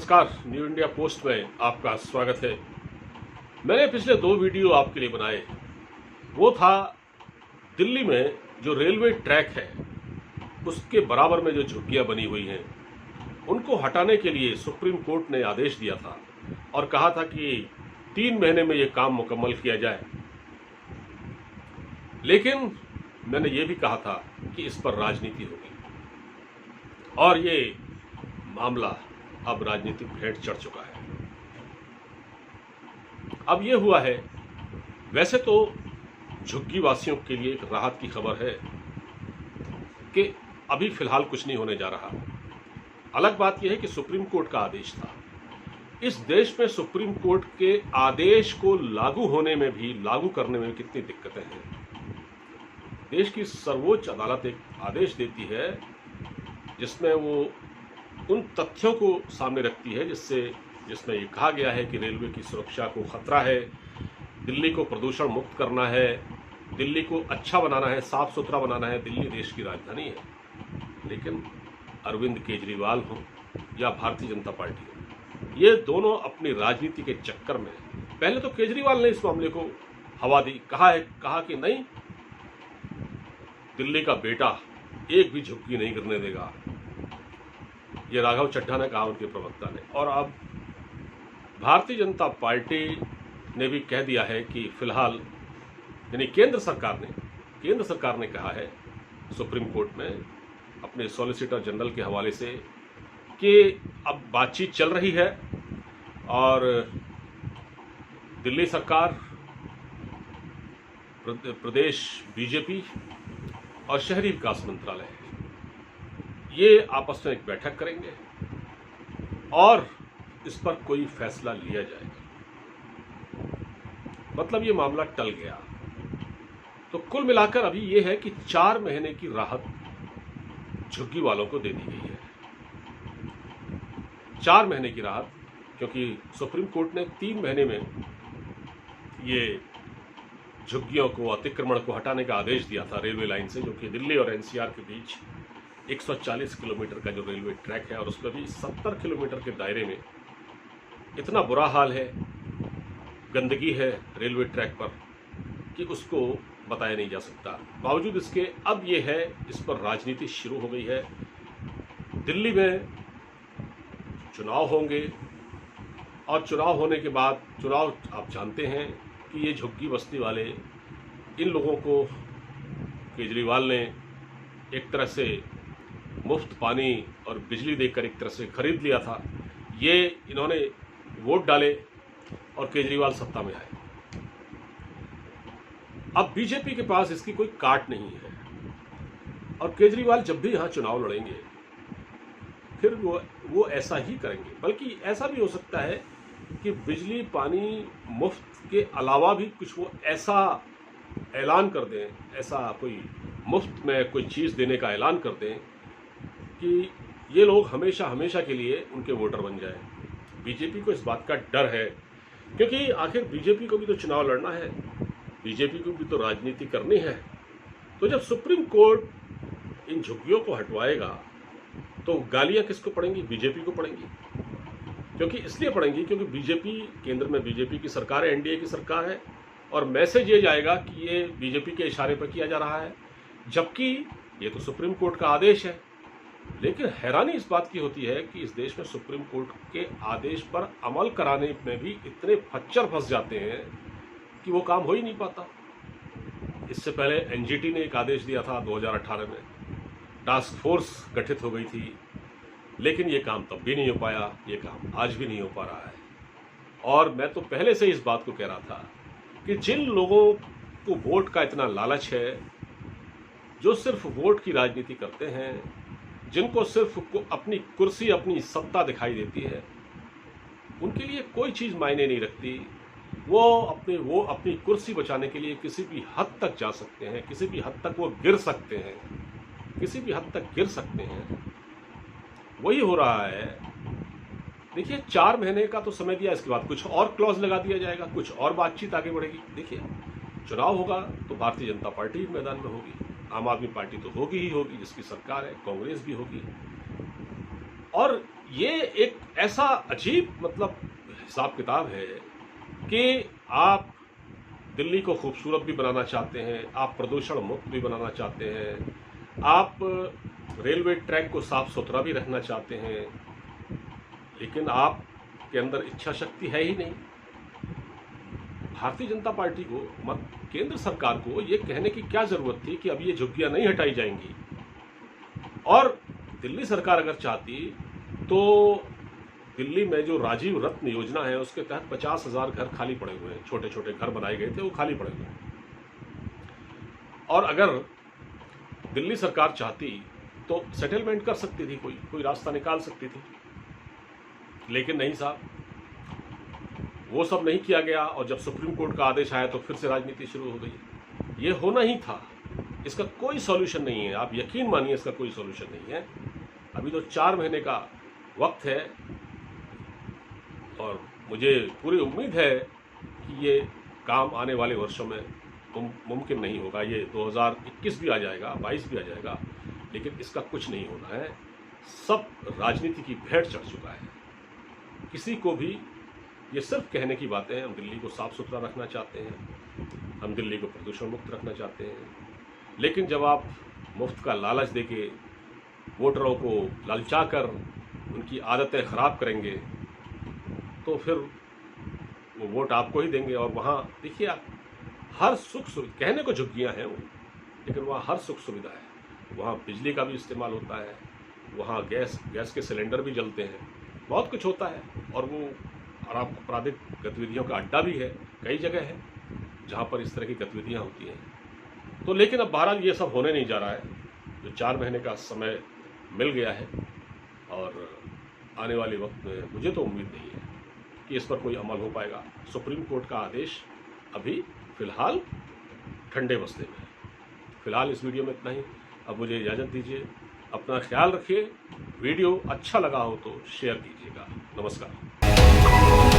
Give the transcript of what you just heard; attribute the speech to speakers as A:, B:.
A: नमस्कार, new India post में आपका स्वागत है। मैंने पिछले 2 वीडियो आपके लिए बनाए। वो था दिल्ली में जो रेलवे ट्रैक है उसके बराबर में जो झुग्गियां बनी हुई हैं उनको हटाने के लिए सुप्रीम कोर्ट ने आदेश दिया था और कहा था कि 3 महीने में ये काम मुकम्मल किया जाए। लेकिन मैंने ये भी कहा था कि इस पर राजनीति होगी और ये मामला अब राजनीतिक भेंट चढ़ चुका है। अब ये हुआ है, वैसे तो झुग्गी वासियों के लिए एक राहत की खबर है कि अभी फिलहाल कुछ नहीं होने जा रहा। अलग बात यह है कि सुप्रीम कोर्ट का आदेश था। इस देश में सुप्रीम कोर्ट के आदेश को लागू होने में भी, लागू करने में भी कितनी दिक्कतें हैं। देश की सर्वोच्च अदालत एक आदेश देती है जिसमें वो उन तथ्यों को सामने रखती है जिसमें ये कहा गया है कि रेलवे की सुरक्षा को खतरा है, दिल्ली को प्रदूषण मुक्त करना है, दिल्ली को अच्छा बनाना है, साफ सुथरा बनाना है। दिल्ली देश की राजधानी है। लेकिन अरविंद केजरीवाल हो या भारतीय जनता पार्टी हो, ये दोनों अपनी राजनीति के चक्कर में, पहले तो केजरीवाल ने इस मामले को हवा दी, कहा कि नहीं, दिल्ली का बेटा एक भी झुग्गी नहीं गिरने देगा। ये राघव चड्ढा ने कहा, उनके प्रवक्ता ने। और अब भारतीय जनता पार्टी ने भी कह दिया है कि फिलहाल, यानी केंद्र सरकार ने कहा है सुप्रीम कोर्ट में अपने सॉलिसिटर जनरल के हवाले से कि अब बातचीत चल रही है और दिल्ली सरकार, प्रदेश बीजेपी और शहरी विकास मंत्रालय ये आपस में एक बैठक करेंगे और इस पर कोई फैसला लिया जाएगा। मतलब ये मामला टल गया। तो कुल मिलाकर अभी ये है कि 4 महीने की राहत झुग्गी वालों को दे दी गई है। 4 महीने की राहत, क्योंकि सुप्रीम कोर्ट ने 3 महीने में ये झुग्गियों को, अतिक्रमण को हटाने का आदेश दिया था रेलवे लाइन से, जो कि दिल्ली और एनसीआर के बीच 140 किलोमीटर का जो रेलवे ट्रैक है और उसमें भी 70 किलोमीटर के दायरे में इतना बुरा हाल है, गंदगी है रेलवे ट्रैक पर कि उसको बताया नहीं जा सकता। बावजूद इसके अब ये है, इस पर राजनीति शुरू हो गई है। दिल्ली में चुनाव होंगे और चुनाव होने के बाद, चुनाव आप जानते हैं कि ये झुग्गी बस्ती वाले, इन लोगों को केजरीवाल ने एक तरह से मुफ्त पानी और बिजली देकर एक तरह से खरीद लिया था। ये इन्होंने वोट डाले और केजरीवाल सत्ता में आए। अब बीजेपी के पास इसकी कोई काट नहीं है और केजरीवाल जब भी यहां चुनाव लड़ेंगे फिर वो ऐसा ही करेंगे। बल्कि ऐसा भी हो सकता है कि बिजली पानी मुफ्त के अलावा भी कुछ वो ऐसा ऐलान कर दें, ऐसा कोई मुफ्त में कोई चीज़ देने का ऐलान कर दें कि ये लोग हमेशा हमेशा के लिए उनके वोटर बन जाएं। बीजेपी को इस बात का डर है, क्योंकि आखिर बीजेपी को भी तो चुनाव लड़ना है, बीजेपी को भी तो राजनीति करनी है। तो जब सुप्रीम कोर्ट इन झुग्गियों को हटवाएगा तो गालियां किसको पड़ेंगी? बीजेपी को पड़ेंगी। क्योंकि इसलिए पड़ेंगी क्योंकि बीजेपी, केंद्र में बीजेपी की सरकार है, एनडीए की सरकार है, और मैसेज ये जाएगा कि ये बीजेपी के इशारे पर किया जा रहा है, जबकि ये तो सुप्रीम कोर्ट का आदेश है। लेकिन हैरानी इस बात की होती है कि इस देश में सुप्रीम कोर्ट के आदेश पर अमल कराने में भी इतने खच्चर फंस जाते हैं कि वो काम हो ही नहीं पाता। इससे पहले एनजीटी ने एक आदेश दिया था 2018 में, टास्क फोर्स गठित हो गई थी, लेकिन ये काम तब भी नहीं हो पाया, ये काम आज भी नहीं हो पा रहा है। और मैं तो पहले से इस बात को कह रहा था कि जिन लोगों को वोट का इतना लालच है, जो सिर्फ वोट की राजनीति करते हैं, जिनको सिर्फ अपनी कुर्सी, अपनी सत्ता दिखाई देती है, उनके लिए कोई चीज़ मायने नहीं रखती। वो अपनी कुर्सी बचाने के लिए किसी भी हद तक जा सकते हैं, किसी भी हद तक वो गिर सकते हैं, किसी भी हद तक गिर सकते हैं। वही हो रहा है। देखिए, 4 महीने का तो समय दिया, इसके बाद कुछ और क्लॉज लगा दिया जाएगा, कुछ और बातचीत आगे बढ़ेगी। देखिए, चुनाव होगा तो भारतीय जनता पार्टी मैदान में होगी, आम आदमी पार्टी तो होगी ही होगी जिसकी सरकार है, कांग्रेस भी होगी। और ये एक ऐसा अजीब मतलब हिसाब किताब है कि आप दिल्ली को खूबसूरत भी बनाना चाहते हैं, आप प्रदूषण मुक्त भी बनाना चाहते हैं, आप रेलवे ट्रैक को साफ सुथरा भी रखना चाहते हैं, लेकिन आपके अंदर इच्छा शक्ति है ही नहीं। भारतीय जनता पार्टी को, केंद्र सरकार को ये कहने की क्या जरूरत थी कि अब ये झुग्गियां नहीं हटाई जाएंगी। और दिल्ली सरकार अगर चाहती तो दिल्ली में जो राजीव रत्न योजना है उसके तहत 50,000 घर खाली पड़े हुए हैं, छोटे छोटे घर बनाए गए थे, वो खाली पड़े हुए हैं। और अगर दिल्ली सरकार चाहती तो सेटलमेंट कर सकती थी, कोई रास्ता निकाल सकती थी, लेकिन नहीं साहब, वो सब नहीं किया गया। और जब सुप्रीम कोर्ट का आदेश आया तो फिर से राजनीति शुरू हो गई। ये होना ही था, इसका कोई सॉल्यूशन नहीं है, आप यकीन मानिए इसका कोई सॉल्यूशन नहीं है। अभी तो 4 महीने का वक्त है और मुझे पूरी उम्मीद है कि ये काम आने वाले वर्षों में मुमकिन नहीं होगा। ये 2021 भी आ जाएगा, 22 भी आ जाएगा, लेकिन इसका कुछ नहीं होना है। सब राजनीति की भेड़ चढ़ चुका है। किसी को भी ये सिर्फ कहने की बातें हैं, हम दिल्ली को साफ सुथरा रखना चाहते हैं, हम दिल्ली को प्रदूषण मुक्त रखना चाहते हैं, लेकिन जब आप मुफ्त का लालच देके वोटरों को ललचा कर उनकी आदतें ख़राब करेंगे तो फिर वो वोट आपको ही देंगे। और वहाँ देखिए आप, हर सुख सुविधा, कहने को झुग्गियाँ हैं वो, लेकिन वहाँ हर सुख सुविधा है। वहाँ बिजली का भी इस्तेमाल होता है, वहाँ गैस के सिलेंडर भी जलते हैं, बहुत कुछ होता है। और वो आपराधिक गतिविधियों का अड्डा भी है, कई जगह है जहाँ पर इस तरह की गतिविधियाँ होती हैं। तो लेकिन अब बहरहाल ये सब होने नहीं जा रहा है। जो 4 महीने का समय मिल गया है और आने वाले वक्त में मुझे तो उम्मीद नहीं है कि इस पर कोई अमल हो पाएगा। सुप्रीम कोर्ट का आदेश अभी फ़िलहाल ठंडे बस्ते में है। फ़िलहाल इस वीडियो में इतना ही। अब मुझे इजाज़त दीजिए, अपना ख्याल रखिए। वीडियो अच्छा लगा हो तो शेयर कीजिएगा। नमस्कार।